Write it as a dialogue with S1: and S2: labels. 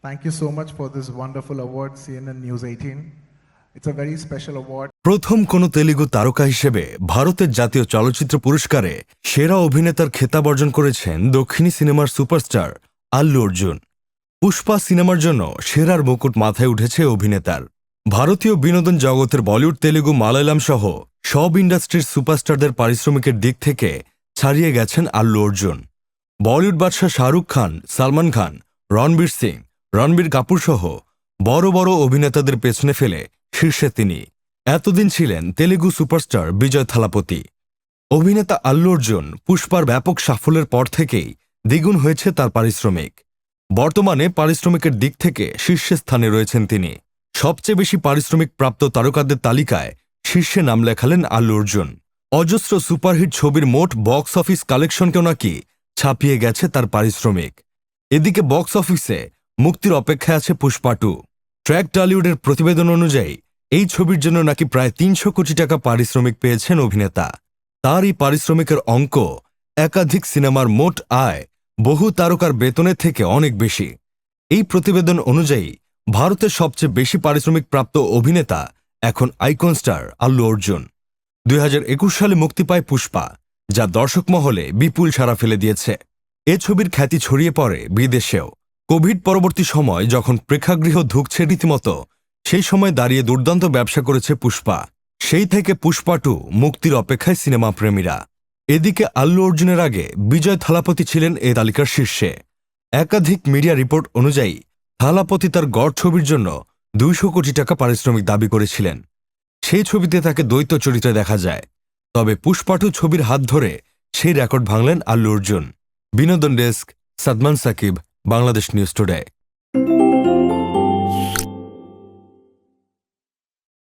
S1: Thank you so much for this wonderful award, CNN News 18. It's a very special award.
S2: প্রথম কোন তেলুগু তারকা হিসেবে ভারতের জাতীয় চলচ্চিত্র পুরস্কারে সেরা অভিনেতার খেতাব অর্জন করেছেন দক্ষিণী সিনেমার সুপারস্টার আল্লু অর্জুন। পুষ্পা সিনেমার জন্য সেরার মুকুট মাথায় উঠেছে অভিনেতার। ভারতীয় বিনোদন জগতের বলিউড, তেলুগু, মালায়ালাম সহ সব ইন্ডাস্ট্রির সুপারস্টারদের পারিশ্রমিকের দিক থেকে ছাড়িয়ে গেছেন আল্লু অর্জুন। বলিউড বাদশাহ শাহরুখ খান, সালমান খান, রণবীর সিং, রণবীর কাপুর সহ বড় বড় অভিনেতাদের পেছনে ফেলে শীর্ষে তিনি। এতদিন ছিলেন তেলুগু সুপারস্টার বিজয় থালাপতি। অভিনেতা আল্লু অর্জুন পুষ্পার ব্যাপক সাফল্যের পর থেকেই দ্বিগুণ হয়েছে তার পারিশ্রমিক। বর্তমানে পারিশ্রমিকের দিক থেকে শীর্ষে স্থানে রয়েছেন তিনি। সবচেয়ে বেশি পারিশ্রমিক প্রাপ্ত তারকাদের তালিকায় শীর্ষে নাম লেখালেন আল্লু অর্জুন। অজস্র সুপারহিট ছবির মোট বক্স অফিস কালেকশনকেও নাকি ছাপিয়ে গেছে তার পারিশ্রমিক। এদিকে বক্স অফিসে মুক্তির অপেক্ষায় আছে পুষ্পা 2। ট্র্যাক টলিউডের প্রতিবেদন অনুযায়ী এই ছবির জন্য নাকি প্রায় ৩০০ কোটি টাকা পারিশ্রমিক পেয়েছেন অভিনেতা। তার এই পারিশ্রমিকের অঙ্ক একাধিক সিনেমার মোট আয়, বহু তারকার বেতনের থেকে অনেক বেশি। এই প্রতিবেদন অনুযায়ী ভারতের সবচেয়ে বেশি পারিশ্রমিক প্রাপ্ত অভিনেতা এখন আইকন স্টার আল্লু অর্জুন। ২০২১ সালে মুক্তি পায় পুষ্পা, যা দর্শক মহলে বিপুল সাড়া ফেলে দিয়েছে। এ ছবির খ্যাতি ছড়িয়ে পড়ে বিদেশেও। কোভিড পরবর্তী সময় যখন প্রেক্ষাগৃহ ধুঁকছে রীতিমতো, সেই সময় দাঁড়িয়ে দুর্দান্ত ব্যবসা করেছে পুষ্পা। সেই থেকে পুষ্পা 2 মুক্তির অপেক্ষায় সিনেমা প্রেমীরা। এদিকে আল্লু অর্জুনের আগে বিজয় থালাপতি ছিলেন এ তালিকার শীর্ষে। একাধিক মিডিয়া রিপোর্ট অনুযায়ী থালাপতি তার গড় ছবির জন্য ২০০ কোটি টাকা পারিশ্রমিক দাবি করেছিলেন। সেই ছবিতে তাকে দ্বৈত চরিত্রে দেখা যায়। তবে পুষ্পা 2 ছবির হাত ধরে সেই রেকর্ড ভাঙলেন আল্লু অর্জুন। বিনোদন desk, Sadman Sakib, Bangladesh news today.